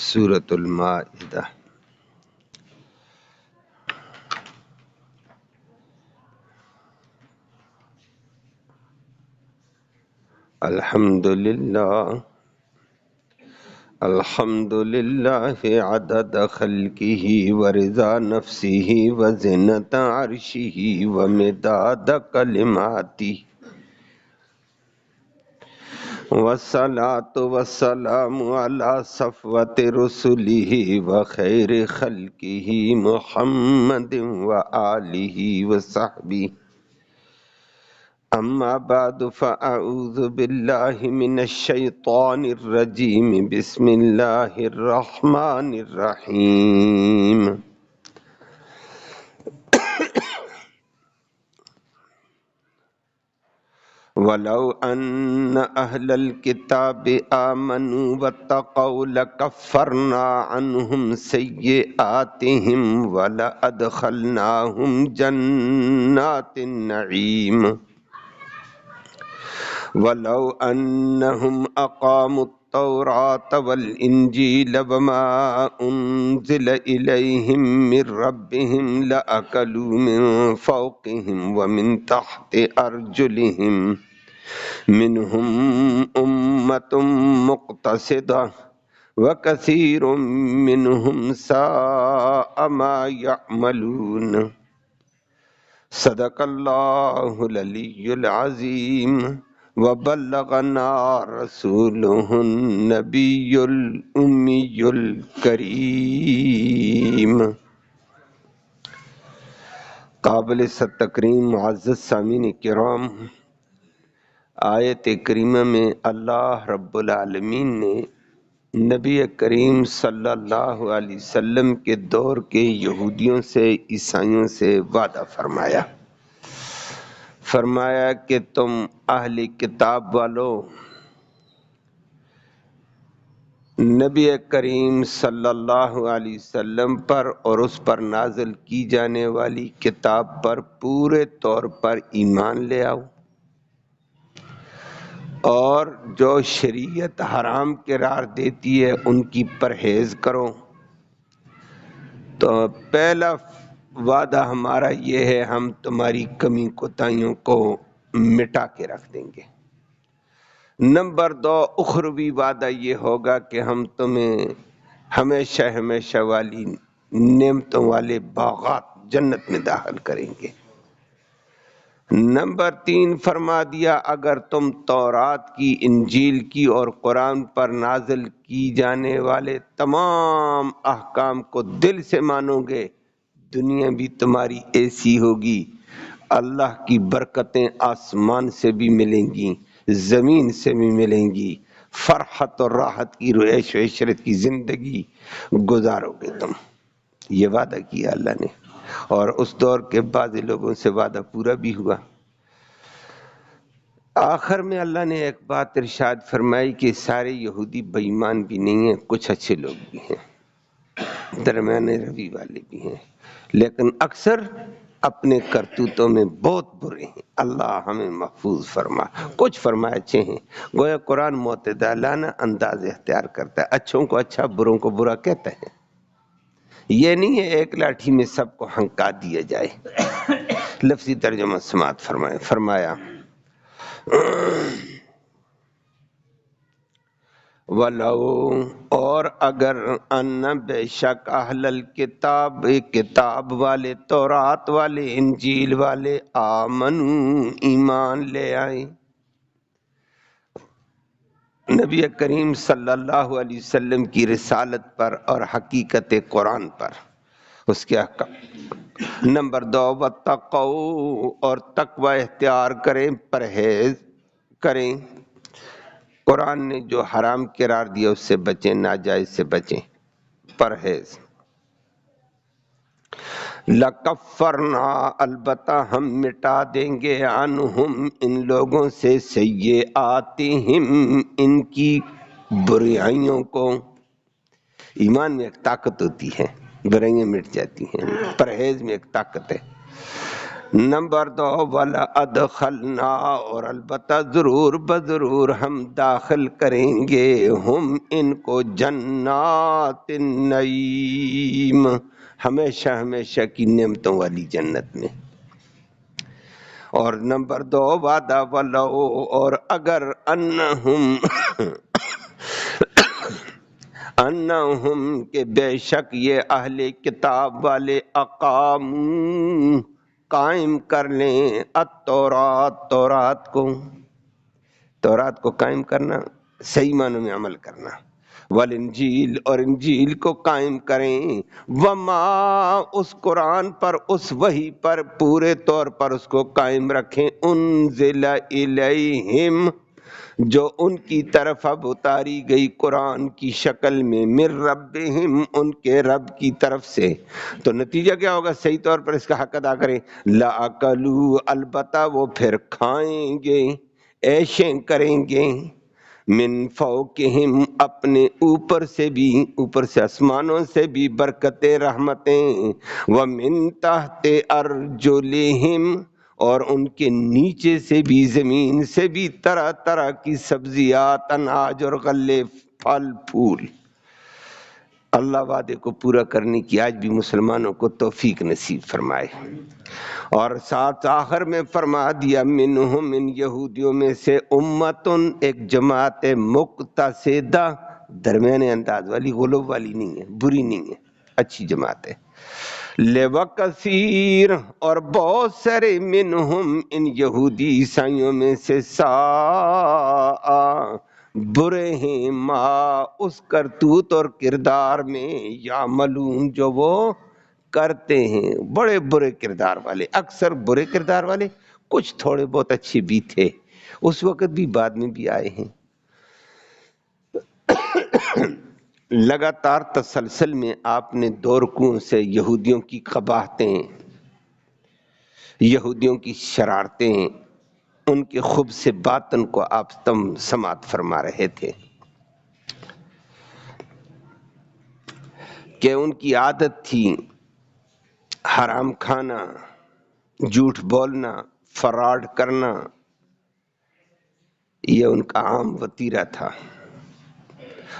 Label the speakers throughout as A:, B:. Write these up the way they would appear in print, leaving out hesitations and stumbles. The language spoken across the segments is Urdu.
A: سورۃ المائدہ۔ الحمد للہ عدد خلقہ ورضا نفسہ وزنۃ عرشہ ومداد کلماتہ، والصلاۃ والسلام علی صفوۃ رسلہ وخیر خلقہ محمد وآلہ وصحبہ، اما بعد فاعوذ باللہ من الشیطان الرجیم، بسم اللہ الرحمن الرحیم۔ وَلَوْ أَنَّ أَهْلَ الْكِتَابِ آمَنُوا وَاتَّقَوْا لَكَفَّرْنَا عَنْهُمْ سَيِّئَاتِهِمْ وَلَأَدْخَلْنَاهُمْ جَنَّاتِ النَّعِيمِ۔ وَلَوْ أَنَّهُمْ أَقَامُوا التَّوْرَاةَ وَالْإِنْجِيلَ وَمَا أُنْزِلَ إِلَيْهِمْ مِنْ رَبِّهِمْ لَأَكَلُوا مِنْ فَوْقِهِمْ وَمِنْ تَحْتِ أَرْجُلِهِمْ مِنْهُمْ أُمَّةٌ مُقْتَصِدَةٌ وَكَثِيرٌ مِّنْهُمْ سَاءَ مَا يَعْمَلُونَ۔ صدق اللہ العلی العظیم، وبلغنا رسولہ النبی الامی الکریم۔ قابل تکریم معزز سامعین کرام، آیت کریمہ میں اللہ رب العالمین نے نبی کریم صلی اللہ علیہ وسلم کے دور کے یہودیوں سے، عیسائیوں سے وعدہ فرمایا کہ تم اہل کتاب والو نبی کریم صلی اللہ علیہ وسلم پر اور اس پر نازل کی جانے والی کتاب پر پورے طور پر ایمان لے آؤ، اور جو شریعت حرام قرار دیتی ہے ان کی پرہیز کرو۔ تو پہلا وعدہ ہمارا یہ ہے، ہم تمہاری کمی کوتاہیوں کو مٹا کے رکھ دیں گے۔ نمبر 2، اخروی وعدہ یہ ہوگا کہ ہم تمہیں ہمیشہ ہمیشہ والی نعمتوں والے باغات جنت میں داخل کریں گے۔ نمبر 3 فرما دیا، اگر تم تورات کی، انجیل کی اور قرآن پر نازل کی جانے والے تمام احکام کو دل سے مانو گے، دنیا بھی تمہاری ایسی ہوگی، اللہ کی برکتیں آسمان سے بھی ملیں گی، زمین سے بھی ملیں گی، فرحت اور راحت کی عیش و عشرت کی زندگی گزارو گے تم۔ یہ وعدہ کیا اللہ نے، اور اس دور کے بعض لوگوں سے وعدہ پورا بھی ہوا۔ آخر میں اللہ نے ایک بات ارشاد فرمائی کہ سارے یہودی بے ایمان بھی نہیں ہیں، کچھ اچھے لوگ بھی ہیں، درمیانے روی والے بھی ہیں، لیکن اکثر اپنے کرتوتوں میں بہت برے ہیں۔ اللہ ہمیں محفوظ فرما۔ کچھ فرمائے اچھے ہیں، گویا قرآن معتدلانہ انداز اختیار کرتا ہے، اچھوں کو اچھا بروں کو برا کہتا ہے۔ یہ نہیں ہے ایک لاٹھی میں سب کو ہنکا دیا جائے۔ لفظی ترجمہ سماعت فرمایا وَلَوْ، اور اگر، ان بے شک، اہل الکتاب، کتاب والے، تورات والے، انجیل والے، آمنو، ایمان لے آئے نبی کریم صلی اللہ علیہ وسلم کی رسالت پر اور حقیقت قرآن پر، اس کے احکام۔ نمبر 2، واتقوا، اور تقوی اختیار کریں، پرہیز کریں، قرآن نے جو حرام قرار دیا اس سے بچیں، ناجائز سے بچیں، پرہیز۔ لَكَفَّرْنَا، البتہ ہم مٹا دیں گے، عنہم، ان لوگوں سے، سیئاتہم، ان کی برائیوں کو۔ ایمان میں ایک طاقت ہوتی ہے، برائیاں مٹ جاتی ہیں، پرہیز میں ایک طاقت ہے۔ نمبر 2 وَلَا أَدْخَلْنَا، اور البتہ ضرور بضرور ہم داخل کریں گے ہم ان کو جنات النعیم، ہمیشہ ہمیشہ کی نعمتوں والی جنت میں۔ اور نمبر 2 وعدہ ولو، اور اگر انہم کہ بے شک یہ اہل کتاب والے اقاموا قائم کر لیں تورات کو قائم کرنا، صحیح معنوں میں عمل کرنا، والانجیل، اور انجیل کو قائم کریں، وما اس قرآن پر، اس وحی پر پورے طور پر اس کو قائم رکھیں، انزل الیہم جو ان کی طرف اب اتاری گئی قرآن کی شکل میں، من ربہم ان کے رب کی طرف سے، تو نتیجہ کیا ہوگا؟ صحیح طور پر اس کا حق ادا کریں، لَأَكَلُوا البتہ وہ پھر کھائیں گے، عیشیں کریں گے، من فوقہم اپنے اوپر سے بھی، اوپر سے آسمانوں سے بھی برکتیں رحمتیں، ومن تحت ارجلہم اور ان کے نیچے سے بھی، زمین سے بھی طرح طرح کی سبزیات، اناج اور غلے، پھل پھول۔ اللہ وعدے کو پورا کرنے کی آج بھی مسلمانوں کو توفیق نصیب فرمائے۔ اور ساتھ آخر میں فرما دیا منہم ان یہودیوں میں سے امتن ایک جماعت مقتصدہ، درمیانے انداز والی، غلو والی نہیں ہے، بری نہیں ہے، اچھی جماعت ہے، وَكَثِيرٌ اور بہت سارے منہم ان یہودی عیسائیوں میں سے ساء برے ہیں ما اس کرتوت اور کردار میں، یعملون جو وہ کرتے ہیں، بڑے برے کردار والے، اکثر برے کردار والے، کچھ تھوڑے بہت اچھے بھی تھے اس وقت بھی، بعد میں بھی آئے ہیں۔ لگاتار تسلسل میں آپ نے 2 رکوعوں سے یہودیوں کی قباحتیں، یہودیوں کی شرارتیں، ان کے خبث باطن کو آپ تم سماعت فرما رہے تھے کہ ان کی عادت تھی حرام کھانا، جھوٹ بولنا، فراڈ کرنا، یہ ان کا عام وتیرہ تھا،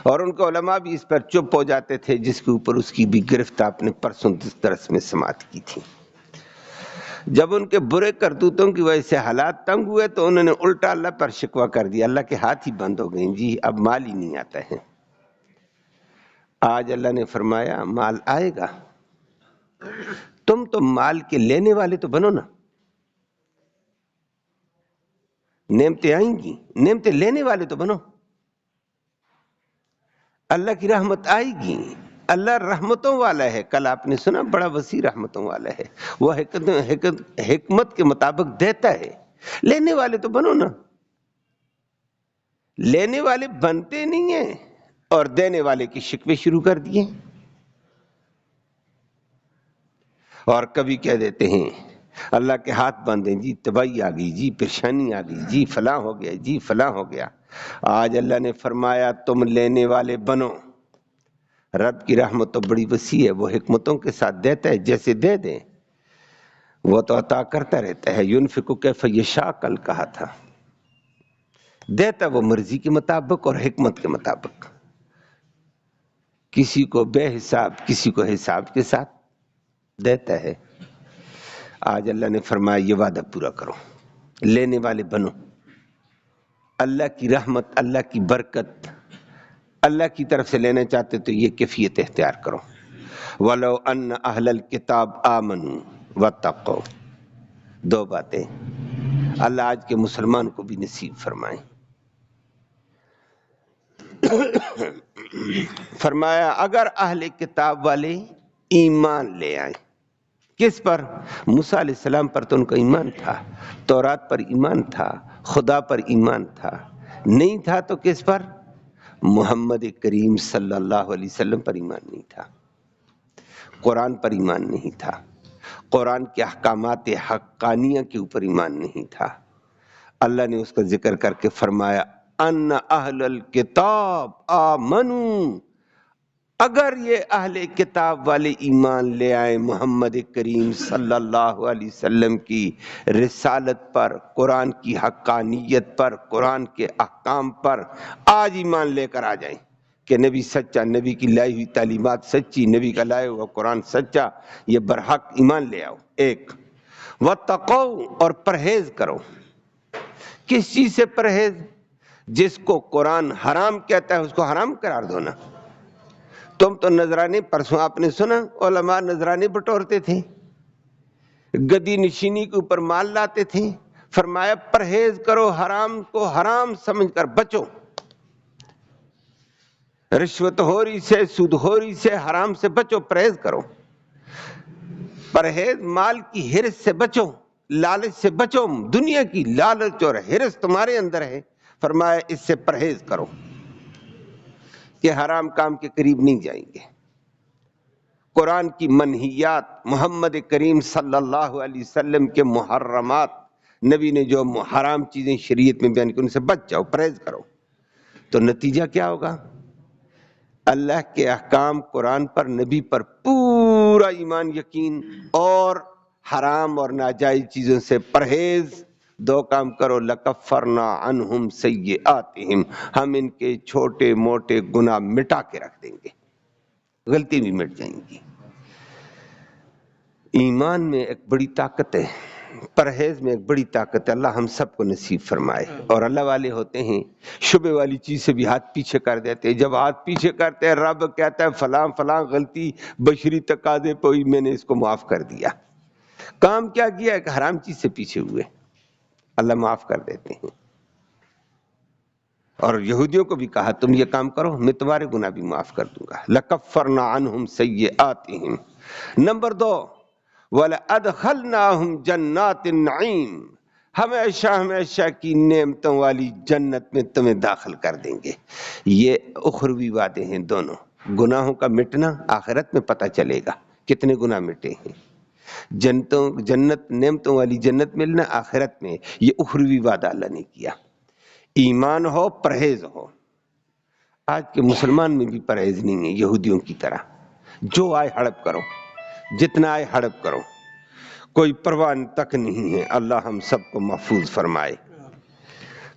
A: اور ان کو علماء بھی اس پر چپ ہو جاتے تھے، جس کے اوپر اس کی بھی گرفت آپ نے پرسوں درس میں سماعت کی تھی۔ جب ان کے برے کرتوتوں کی وجہ سے حالات تنگ ہوئے تو انہوں نے الٹا اللہ پر شکوہ کر دیا، اللہ کے ہاتھ ہی بند ہو گئے، جی اب مال ہی نہیں آتا ہے۔ آج اللہ نے فرمایا مال آئے گا، تم تو مال کے لینے والے تو بنو نا، نعمتیں آئیں گی، نعمتیں لینے والے تو بنو، اللہ کی رحمت آئے گی، اللہ رحمتوں والا ہے، کل آپ نے سنا بڑا وسیع رحمتوں والا ہے، وہ حکمت کے مطابق دیتا ہے، لینے والے تو بنو نا، لینے والے بنتے نہیں ہیں اور دینے والے کی شکوے شروع کر دیے، اور کبھی کہہ دیتے ہیں اللہ کے ہاتھ باندھیں، جی تباہی آ گئی، جی پریشانی آ گئی، جی فلاں ہو گیا، جی فلاں ہو گیا۔ آج اللہ نے فرمایا تم لینے والے بنو، رب کی رحمت تو بڑی وسیع ہے، وہ حکمتوں کے ساتھ دیتا ہے، جیسے دے دیں وہ تو عطا کرتا رہتا ہے، ينفق کیف یشاء کل کہا تھا، دیتا وہ مرضی کے مطابق اور حکمت کے مطابق، کسی کو بے حساب، کسی کو حساب کے ساتھ دیتا ہے۔ آج اللہ نے فرمایا یہ وعدہ پورا کرو، لینے والے بنو، اللہ کی رحمت، اللہ کی برکت، اللہ کی طرف سے لینا چاہتے تو یہ کیفیت اختیار کرو۔ وَلَوْ أَنَّ أَهْلَ الْكِتَابِ آمَنُوا وَاتَّقَوْا، 2 باتیں اللہ آج کے مسلمان کو بھی نصیب فرمائیں۔ فرمایا اگر اہل کتاب والے ایمان لے آئیں، کس پر؟ موسیٰ علیہ السلام پر تو ان کا ایمان تھا، تورات پر ایمان تھا، خدا پر ایمان تھا، نہیں تھا تو کس پر؟ محمد کریم صلی اللہ علیہ وسلم پر ایمان نہیں تھا، قرآن پر ایمان نہیں تھا، قرآن کے احکامات حقانیہ کے اوپر ایمان نہیں تھا۔ اللہ نے اس کا ذکر کر کے فرمایا ان اہل الکتاب آمنوا، اگر یہ اہل کتاب والے ایمان لے آئے محمد کریم صلی اللہ علیہ وسلم کی رسالت پر، قرآن کی حقانیت پر، قرآن کے احکام پر آج ایمان لے کر آ جائیں کہ نبی سچا، نبی کی لائی ہوئی تعلیمات سچی، نبی کا لائے ہوا قرآن سچا، یہ برحق ایمان لے آؤ۔ ایک وَاتَّقَوْا، اور پرہیز کرو۔ کس چیز سے پرہیز؟ جس کو قرآن حرام کہتا ہے اس کو حرام قرار دو نا۔ تم تو نذرانے، پرسوں آپ نے سنا علماء نذرانے بٹورتے تھے، گدی نشینی کے اوپر مال لاتے تھے، فرمایا پرہیز کرو، حرام کو حرام سمجھ کر بچو، رشوت خوری سے، سود خوری سے، حرام سے بچو، پرہیز کرو۔ پرہیز مال کی ہرس سے بچو، لالچ سے بچو، دنیا کی لالچ اور ہرس تمہارے اندر ہے، فرمایا اس سے پرہیز کرو کہ حرام کام کے قریب نہیں جائیں گے۔ قرآن کی منہیات، محمد کریم صلی اللہ علیہ وسلم کے محرمات، نبی نے جو حرام چیزیں شریعت میں بیان کی ان سے بچ جاؤ، پرہیز کرو۔ تو نتیجہ کیا ہوگا؟ اللہ کے احکام، قرآن پر، نبی پر پورا ایمان یقین، اور حرام اور ناجائز چیزوں سے پرہیز۔ دو کام کرو، لَكَفَّرْنَا عَنْهُمْ سَيِّئَاتِهِمْ، ہم ان کے چھوٹے موٹے گناہ مٹا کے رکھ دیں گے، غلطی بھی مٹ جائیں گی۔ ایمان میں ایک بڑی طاقت ہے، پرہیز میں ایک بڑی طاقت ہے، اللہ ہم سب کو نصیب فرمائے۔ اور اللہ والے ہوتے ہیں شبے والی چیز سے بھی ہاتھ پیچھے کر دیتے ہیں، جب ہاتھ پیچھے کرتے ہیں رب کہتا ہے فلاں فلاں غلطی بشری تقاضے پہ ہوئی، میں نے اس کو معاف کر دیا۔ کام کیا کیا؟ ایک حرام چیز سے پیچھے ہوئے، اللہ معاف کر دیتے ہیں۔ اور یہودیوں کو بھی کہا تم یہ کام کرو میں تمہارے گناہ بھی معاف کر دوں گا، لَكَفَّرْنَا عَنْهُمْ سَيِّئَاتِهِمْ۔ نمبر 2، وَلَأَدْخَلْنَاهُمْ جَنَّاتِ النَّعِيمِ، ہمیشہ ہمیشہ کی نعمتوں والی جنت میں تمہیں داخل کر دیں گے۔ یہ اخروی وعدے ہیں دونوں، گناہوں کا مٹنا آخرت میں پتہ چلے گا کتنے گناہ مٹے ہیں، جنت، نعمتوں والی جنت ملنا آخرت میں، یہ اخروی وعدہ اللہ نے کیا۔ ایمان ہو، پرہیز ہو۔ آج کے مسلمان میں بھی پرہیز نہیں ہے، یہودیوں کی طرح جو آئے ہڑپ کرو، جتنا آئے ہڑپ کرو، کوئی پرواہ تک نہیں ہے۔ اللہ ہم سب کو محفوظ فرمائے۔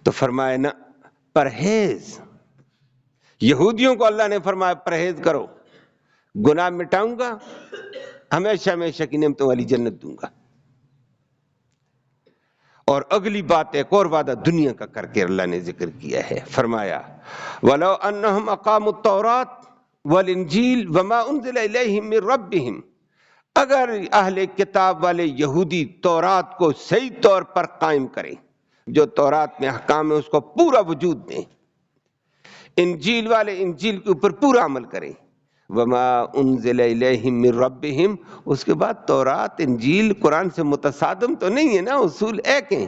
A: تو فرمائے نا پرہیز، یہودیوں کو اللہ نے فرمایا پرہیز کرو، گناہ مٹاؤں گا، ہمیشہ ہمیشہ کی نعمتوں والی جنت دوں گا۔ اور اگلی بات ایک اور وعدہ دنیا کا کر کے اللہ نے ذکر کیا ہے، فرمایا وَلَوْ أَنَّهُمْ أَقَامُوا التَّوْرَاةَ وَالْإِنْجِيلَ وَمَا أُنزِلَ إِلَيْهِمْ مِنْ رَبِّهِمْ، اگر اہل کتاب والے یہودی تورات کو صحیح طور پر قائم کریں، جو تورات میں احکام ہے اس کو پورا وجود دیں، انجیل والے انجیل کے اوپر پورا عمل کریں، وما انزل الیہم من ربہم، اس کے بعد تورات انجیل قرآن سے متصادم تو نہیں ہے نا، اصول ایک ہیں،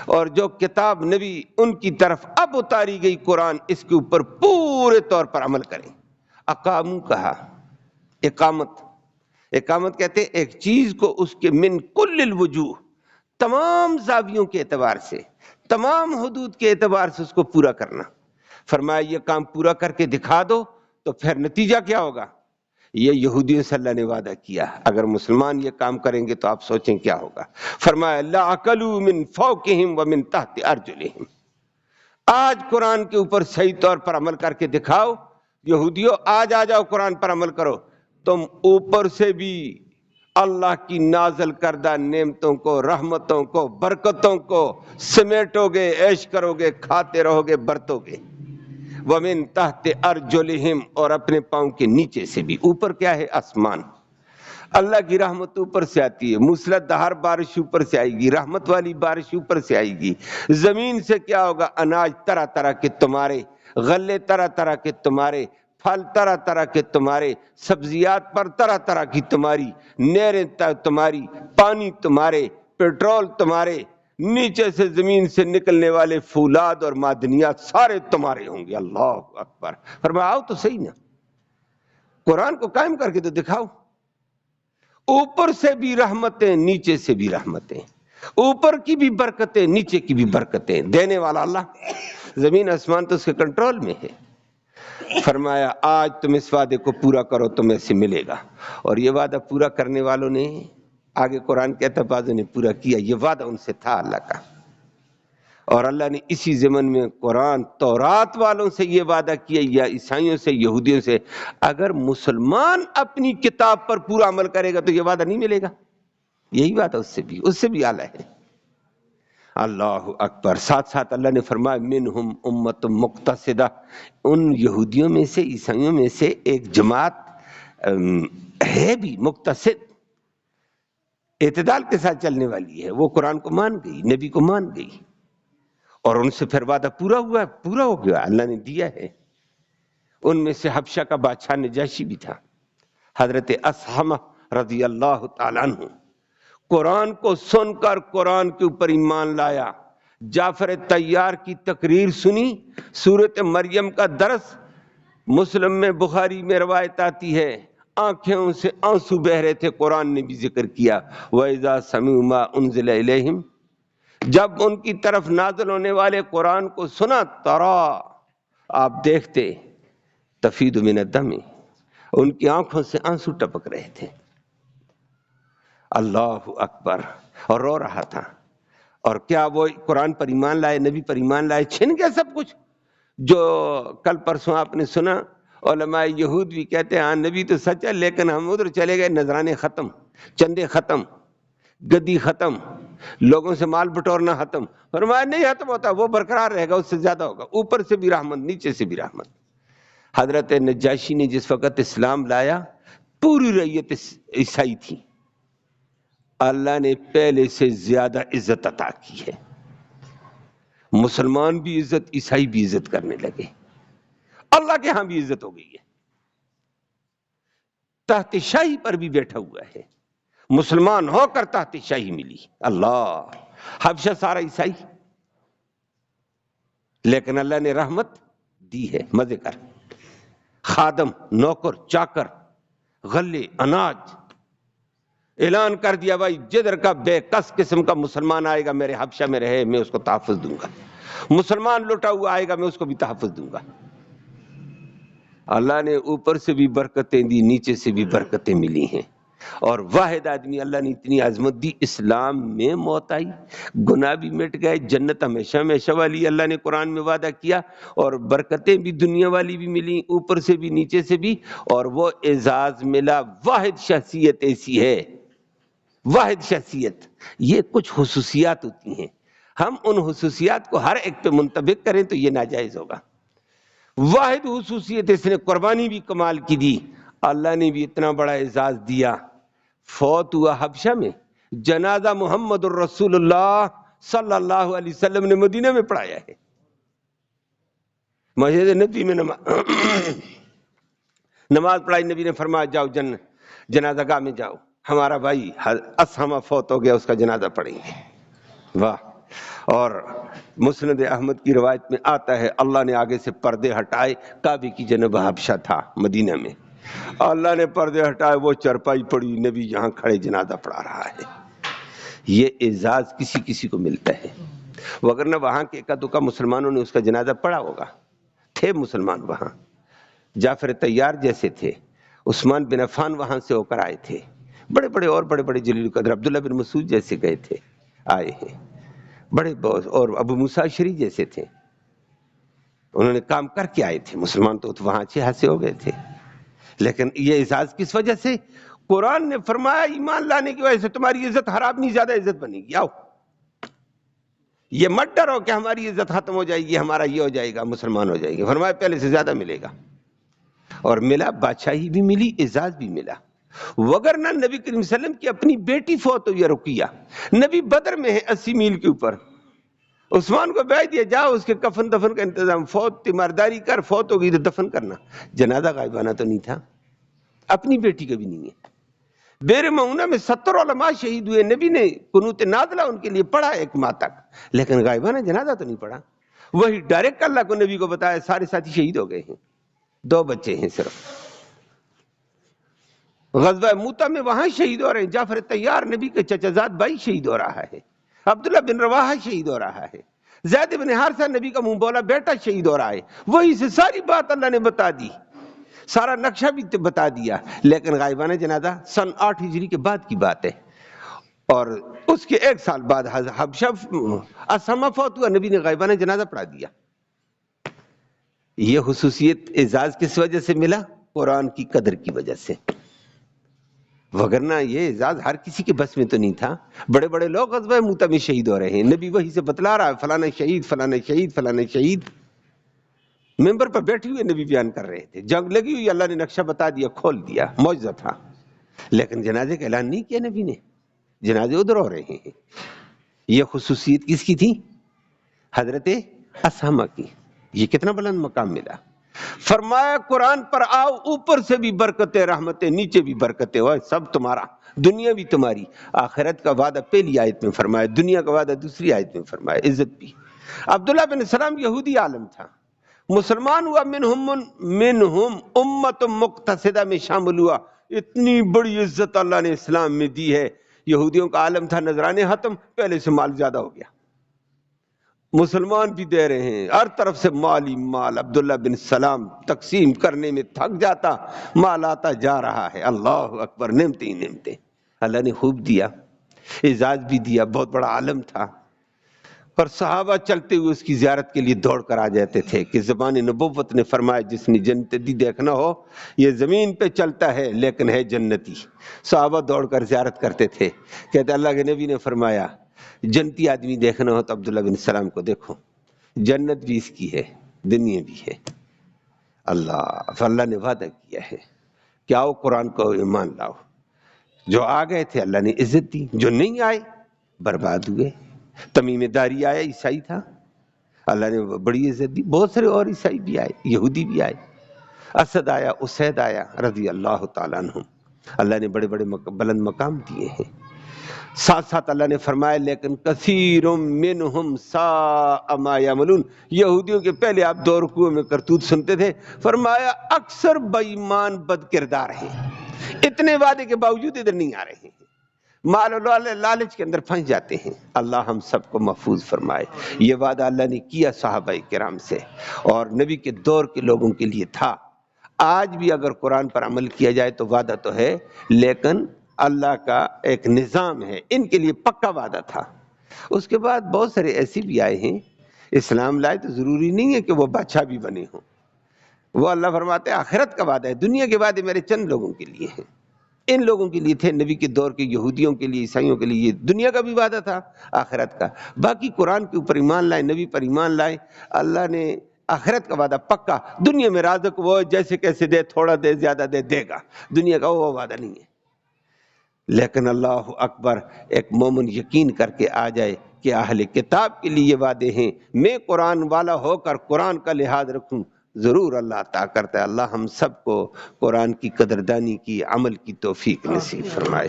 A: اور جو کتاب نبی ان کی طرف اب اتاری گئی قرآن، اس کے اوپر پورے طور پر عمل کریں۔ اقامو کہا، اقامت کہتے ہیں ایک چیز کو اس کے من کل الوجوہ، تمام زاویوں کے اعتبار سے، تمام حدود کے اعتبار سے اس کو پورا کرنا۔ فرمایا یہ کام پورا کر کے دکھا دو تو پھر نتیجہ کیا ہوگا؟ یہ یہودیوں سے اللہ نے وعدہ کیا، اگر مسلمان یہ کام کریں گے تو آپ سوچیں کیا ہوگا۔ فرمایا لَأَكَلُوا مِن فَوْقِهِمْ وَمِن تَحْتِ أَرْجُلِهِمْ، آج قرآن کے اوپر صحیح طور پر عمل کر کے دکھاؤ، یہودیوں آج آ جاؤ قرآن پر عمل کرو، تم اوپر سے بھی اللہ کی نازل کردہ نعمتوں کو، رحمتوں کو، برکتوں کو سمیٹو گے، عیش کرو گے، کھاتے رہو گے، برتو گے۔ وَمِن تَحْتِ أَرْجُلِهِمْ، اور اپنے پاؤں کے نیچے سے بھی۔ اوپر کیا ہے؟ آسمان، اللہ کی رحمت اوپر سے آتی ہے، موسلاد دھار بارش اوپر سے آئے گی، رحمت والی بارش اوپر سے آئے گی۔ زمین سے کیا ہوگا؟ اناج طرح طرح کے تمہارے، غلے طرح طرح کے تمہارے، پھل طرح طرح کے تمہارے، سبزیات پر طرح طرح کی تمہاری، نہریں تمہاری، پانی تمہارے، پیٹرول تمہارے، نیچے سے زمین سے نکلنے والے فولاد اور معدنیات سارے تمہارے ہوں گے۔ اللہ اکبر۔ فرمایا آؤ تو صحیح نا، قرآن کو قائم کر کے تو دکھاؤ، اوپر سے بھی رحمتیں، نیچے سے بھی رحمتیں، اوپر کی بھی برکتیں، نیچے کی بھی برکتیں، دینے والا اللہ، زمین آسمان تو اس کے کنٹرول میں ہے۔ فرمایا آج تم اس وعدے کو پورا کرو تمہیں سے ملے گا. اور یہ وعدہ پورا کرنے والوں نے آگے قرآن کہتا بعضوں نے پورا کیا. یہ وعدہ ان سے تھا اللہ کا. اور اللہ نے اسی ضمن میں قرآن تورات والوں سے یہ وعدہ کیا یا عیسائیوں سے یہودیوں سے، اگر مسلمان اپنی کتاب پر پورا عمل کرے گا تو یہ وعدہ نہیں ملے گا. یہی بات ہے اس سے بھی اعلیٰ ہے. اللہ اکبر. ساتھ ساتھ اللہ نے فرمایا منہم امت مقتصدہ، ان یہودیوں میں سے عیسائیوں میں سے ایک جماعت ہے بھی مقتصد، اعتدال کے ساتھ چلنے والی ہے. وہ قرآن کو مان گئی، نبی کو مان گئی، اور ان سے پھر وعدہ پورا ہو گیا، اللہ نے دیا ہے. ان میں سے حبشہ کا بادشاہ نجاشی بھی تھا. حضرت اسحمہ رضی اللہ تعالیٰ عنہ قرآن کو سن کر قرآن کے اوپر ایمان لایا. جعفر طیار کی تقریر سنی، سورۃ مریم کا درس مسلم میں بخاری میں روایت آتی ہے، آنکھوں سے آنسو بہ رہے تھے. قرآن نے بھی ذکر کیا وَإِذَا سَمِعُوا مَا أُنزِلَ إِلَيْهِمْ، جب ان کی طرف نازل ہونے والے قرآن کو سنا، ترا آپ دیکھتے تفیض من الدم، ان کی آنکھوں سے آنسو ٹپک رہے تھے. اللہ اکبر. اور رو رہا تھا. اور کیا وہ قرآن پر ایمان لائے، نبی پر ایمان لائے، چھن گیا سب کچھ جو کل پرسوں آپ نے سنا. علماء یہود بھی کہتے ہیں ہاں نبی تو سچ ہے، لیکن ہم ادھر چلے گئے، نذرانے ختم، چندے ختم، گدی ختم، لوگوں سے مال بٹورنا ختم. فرمایا نہیں ختم ہوتا، وہ برقرار رہے گا، اس سے زیادہ ہوگا، اوپر سے بھی رحمت، نیچے سے بھی رحمت. حضرت نجاشی نے جس وقت اسلام لایا، پوری رعیت عیسائی تھی. اللہ نے پہلے سے زیادہ عزت عطا کی ہے. مسلمان بھی عزت، عیسائی بھی عزت کرنے لگے. اللہ کے ہاں بھی عزت ہو گئی ہے. تحت شاہی پر بھی بیٹھا ہوا ہے، مسلمان ہو کر تحت شاہی ملی. اللہ. حبشہ سارا عیسائی، لیکن اللہ نے رحمت دی ہے. مزے کر، خادم، نوکر، چاکر، غلے، اناج، اعلان کر دیا بھائی جدھر کا بے کس قسم کا مسلمان آئے گا میرے حبشہ میں رہے، میں اس کو تحفظ دوں گا. مسلمان لٹا ہوا آئے گا، میں اس کو بھی تحفظ دوں گا. اللہ نے اوپر سے بھی برکتیں دی، نیچے سے بھی برکتیں ملی ہیں. اور واحد آدمی اللہ نے اتنی عظمت دی، اسلام میں موت آئی، گناہ بھی مٹ گئے، جنت ہمیشہ ہمیشہ والی اللہ نے قرآن میں وعدہ کیا، اور برکتیں بھی دنیا والی بھی ملی، اوپر سے بھی نیچے سے بھی. اور وہ اعزاز ملا. واحد شخصیت ایسی ہے، واحد شخصیت. یہ کچھ خصوصیات ہوتی ہیں، ہم ان خصوصیات کو ہر ایک پہ منطبق کریں تو یہ ناجائز ہوگا. واحد خصوصیت اس نے قربانی بھی کمال کی دی. اللہ نے بھی اتنا بڑا اعزاز دیا. فوت ہوا حبشہ میں، جنازہ محمد الرسول اللہ صلی اللہ علیہ وسلم نے مدینہ میں پڑھایا ہے. مسجد نبی میں نماز پڑھائی. نبی نے فرمایا جاؤ جنازہ گاہ میں جاؤ، ہمارا بھائی اسحمہ فوت ہو گیا، اس کا جنازہ پڑھیں گے. واہ. اور مسند احمد کی روایت میں آتا ہے اللہ نے آگے سے پردے ہٹائے. کعبے کی جانب حبشہ تھا مدینہ میں، اللہ نے پردے ہٹائے، وہ چرپائی پڑی، نبی یہاں کھڑے جنازہ پڑھا رہا ہے. یہ اعزاز کسی کسی کو ملتا ہے، وگرنہ وہاں کے اکا دکا مسلمانوں نے اس کا جنازہ پڑھا ہوگا. تھے مسلمان وہاں، جعفر طیار جیسے تھے، عثمان بن عفان وہاں سے ہو کر آئے تھے، بڑے بڑے جلیل القدر عبداللہ بن مسعود جیسے گئے تھے، آئے ہیں بڑے بہت. اور ابو موسیٰ اشعری جیسے تھے، انہوں نے کام کر کے آئے تھے. مسلمان تو وہاں اچھے ہاتھ سے ہو گئے تھے. لیکن یہ اعزاز کس وجہ سے؟ قرآن نے فرمایا ایمان لانے کی وجہ سے تمہاری عزت ہر آدمی زیادہ عزت بنے گی. آؤ، یہ مت ڈرو کہ ہماری عزت ختم ہو جائے گی، ہمارا یہ ہو جائے گا، مسلمان ہو جائے گی. فرمایا پہلے سے زیادہ ملے گا. اور ملا، بادشاہی بھی ملی، اعزاز بھی ملا. وگرنہ نبی کریم صلی اللہ علیہ وسلم کی اپنی بیٹی فوت ہوئی ہے رقیہ، نبی بدر میں ہے 80 میل کے اوپر. عثمان کو بھیج دیا جاؤ اس کے کفن دفن کا انتظام، فوت تیمارداری کر، فوت ہو گئی تو دفن کرنا. جنازہ غائبانہ تو نہیں تھا، اپنی بیٹی کا بھی نہیں ہے. بیر معونہ میں 70 علماء شہید ہوئے، نبی نے قنوت نازلہ ان کے لیے پڑھا 1 ماہ تک، لیکن غائبانہ جنازہ تو نہیں پڑھا. وہی ڈائریکٹ اللہ کو نبی کو بتایا، سارے ساتھی شہید ہو گئے ہیں، 2 بچے ہیں صرف. غزوہ موتہ میں وہاں شہید ہو رہے ہیں. جعفر طیار نبی کے چچا زاد بھائی شہید ہو رہا ہے، عبداللہ بن رواحہ شہید ہو رہا ہے. زید بن حارثہ نبی کا منہ بولا بیٹا شہید ہو رہا ہے، وہی سے ساری بات اللہ نے بتا دی، سارا نقشہ بھی بتا دیا، لیکن غائبانہ جنازہ سن 8 ہجری کے بعد کی بات ہے، اور اس کے 1 سال بعد حبشہ اسامہ فوت ہوا، نبی نے غائبانہ جنازہ پڑھا دیا۔ یہ خصوصیت اعزاز کس وجہ سے ملا؟ قرآن کی قدر کی وجہ سے، وگرنہ یہ اعزاز ہر کسی کے بس میں تو نہیں تھا۔ بڑے بڑے لوگ غزوہ موتہ میں شہید ہو رہے ہیں، نبی وہی سے بتلا رہا ہے فلانا شہید فلانا شہید فلانا شہید، ممبر پر بیٹھے ہوئے نبی بیان کر رہے تھے، جنگ لگی ہوئی اللہ نے نقشہ بتا دیا، کھول دیا، معجزہ تھا، لیکن جنازے کا اعلان نہیں کیا نبی نے، جنازے ادھر ہو رہے ہیں۔ یہ خصوصیت کس کی تھی؟ حضرت اسامہ کی۔ یہ کتنا بلند مقام ملا۔ فرمایا قرآن پر آؤ، اوپر سے بھی برکتیں رحمتیں، نیچے بھی برکتیں، وہ سب تمہارا، دنیا بھی تمہاری، آخرت کا وعدہ پہلی آیت میں فرمایا، دنیا کا وعدہ دوسری آیت میں فرمایا، عزت بھی۔ عبداللہ بن سلام یہودی عالم تھا، مسلمان ہوا، منہم امت مقتصدہ میں شامل ہوا، اتنی بڑی عزت اللہ نے اسلام میں دی ہے۔ یہودیوں کا عالم تھا نذرانے ختم، پہلے سے مال زیادہ ہو گیا، مسلمان بھی دے رہے ہیں، ہر طرف سے مال ہی مال۔ عبداللہ بن سلام تقسیم کرنے میں تھک جاتا، مال آتا جا رہا ہے، اللہ اکبر، نعمتیں ہی نعمتیں، اللہ نے خوب دیا، اعزاز بھی دیا، بہت بڑا عالم تھا۔ اور صحابہ چلتے ہوئے اس کی زیارت کے لیے دوڑ کر آ جاتے تھے کہ زبان نبوت نے فرمایا جس نے جنت دی دیکھنا ہو یہ زمین پہ چلتا ہے لیکن ہے جنتی۔ صحابہ دوڑ کر زیارت کرتے تھے، کہتے اللہ کے نبی نے فرمایا جنتی آدمی دیکھنا ہو تو عبداللہ بن سلام کو دیکھو، جنت بھی اس کی ہے، دنیا بھی ہے۔ اللہ نے وعدہ کیا ہے کہ آؤ قرآن کو ایمان لاؤ۔ جو آ گئے تھے اللہ نے عزت دی، جو نہیں آئے برباد ہوئے۔ تمیم داری آیا، عیسائی تھا، اللہ نے بڑی عزت دی۔ بہت سارے اور عیسائی بھی آئے، یہودی بھی آئے، اسد آیا، اسید آیا رضی اللہ تعالیٰ عنہم، اللہ نے بڑے بڑے بلند مقام دیے ہیں۔ ساتھ ساتھ اللہ نے فرمایا لیکن کثیر منہم ساء ما یعملون، یہودیوں کے پہلے آپ 2 رکوع میں کرتوت سنتے تھے، فرمایا اکثر بے ایمان بد کردار ہیں، اتنے وعدے کے باوجود ادھر نہیں آ رہے ہیں، مال و لالچ کے اندر پھنس جاتے ہیں۔ اللہ ہم سب کو محفوظ فرمائے۔ یہ وعدہ اللہ نے کیا صحابہ کرام سے اور نبی کے دور کے لوگوں کے لیے تھا۔ آج بھی اگر قرآن پر عمل کیا جائے تو وعدہ تو ہے، لیکن اللہ کا ایک نظام ہے، ان کے لیے پکا وعدہ تھا۔ اس کے بعد بہت سارے ایسے بھی آئے ہیں، اسلام لائے تو ضروری نہیں ہے کہ وہ بادشاہ بھی بنے ہوں، وہ اللہ فرماتے ہیں آخرت کا وعدہ ہے، دنیا کے وعدے میرے چند لوگوں کے لیے ہیں۔ ان لوگوں کے لیے تھے، نبی کے دور کے یہودیوں کے لیے، عیسائیوں کے لیے دنیا کا بھی وعدہ تھا، آخرت کا۔ باقی قرآن کے اوپر ایمان لائے، نبی پر ایمان لائے، اللہ نے آخرت کا وعدہ پکا، دنیا میں رازق وہ جیسے کیسے دے، تھوڑا دے زیادہ دے، دے گا، دنیا کا وہ وعدہ نہیں ہے۔ لیکن اللہ اکبر، ایک مومن یقین کر کے آ جائے کہ اہل کتاب کے لیے یہ وعدے ہیں، میں قرآن والا ہو کر قرآن کا لحاظ رکھوں، ضرور اللہ عطا کرتا ہے۔ اللہ ہم سب کو قرآن کی قدردانی کی، عمل کی توفیق نصیب فرمائے۔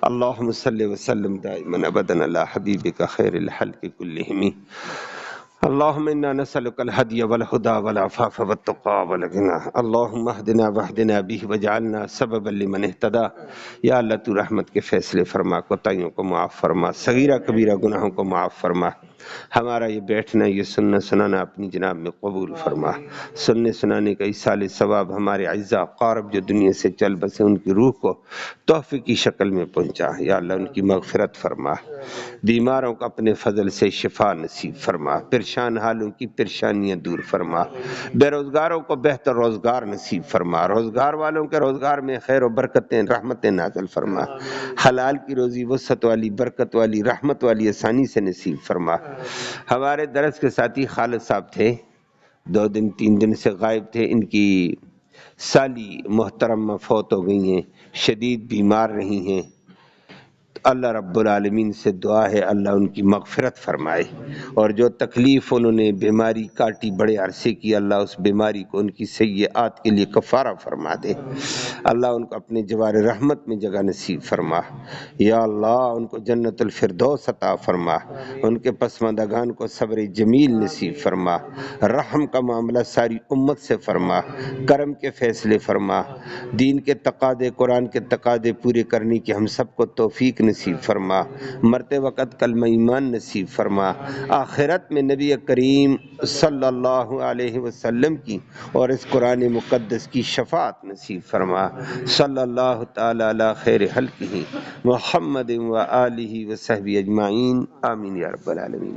A: اللہم صلی وسلم دائما ابدا علی حبیبک خیر الخلق کلہم۔ اللهم انا نسألك الهدي والهدى والعفاف والتقى والغنى، اللهم اهدنا واهدنا به وجعلنا سببا لمن اهتدى۔ یا اللہ تو رحمت کے فیصلے فرما، کوتاہیوں کو معاف فرما، صغیرہ کبیرہ گناہوں کو معاف فرما۔ ہمارا یہ بیٹھنا، یہ سننا سنانا اپنی جناب میں قبول فرما۔ سننے سنانے کا ایصال ثواب ہمارے اعزاء اقارب جو دنیا سے چل بسے ان کی روح کو تحفے کی شکل میں پہنچا۔ یا اللہ ان کی مغفرت فرما، بیماروں کو اپنے فضل سے شفا نصیب فرما، پریشان حالوں کی پریشانیاں دور فرما، بے روزگاروں کو بہتر روزگار نصیب فرما، روزگار والوں کے روزگار میں خیر و برکتیں رحمتیں نازل فرما، حلال کی روزی وسعت والی برکت والی رحمت والی آسانی سے نصیب فرما۔ ہمارے درس کے ساتھی خالد صاحب تھے، 2 دن 3 دن سے غائب تھے، ان کی سالی محترمہ فوت ہو گئی ہیں، شدید بیمار رہی ہیں۔ اللہ رب العالمین سے دعا ہے اللہ ان کی مغفرت فرمائے، اور جو تکلیف انہوں نے بیماری کاٹی بڑے عرصے کی، اللہ اس بیماری کو ان کی سیئات کے لیے کفارہ فرما دے۔ اللہ ان کو اپنے جوار رحمت میں جگہ نصیب فرما۔ یا اللہ ان کو جنت الفردوس عطا فرما، ان کے پسماندگان کو صبر جمیل نصیب فرما، رحم کا معاملہ ساری امت سے فرما، کرم کے فیصلے فرما، دین کے تقاضے قرآن کے تقاضے پورے کرنے کی ہم سب کو توفیق نصیب فرما، مرتے وقت کلمہ ایمان نصیب فرما، آخرت میں نبی کریم صلی اللہ علیہ وسلم کی اور اس قرآن مقدس کی شفاعت نصیب فرما۔ صلی اللہ تعالی علی خیر خلقہ محمد و آلہ و صحبہ اجمعین، آمین یا رب العالمین۔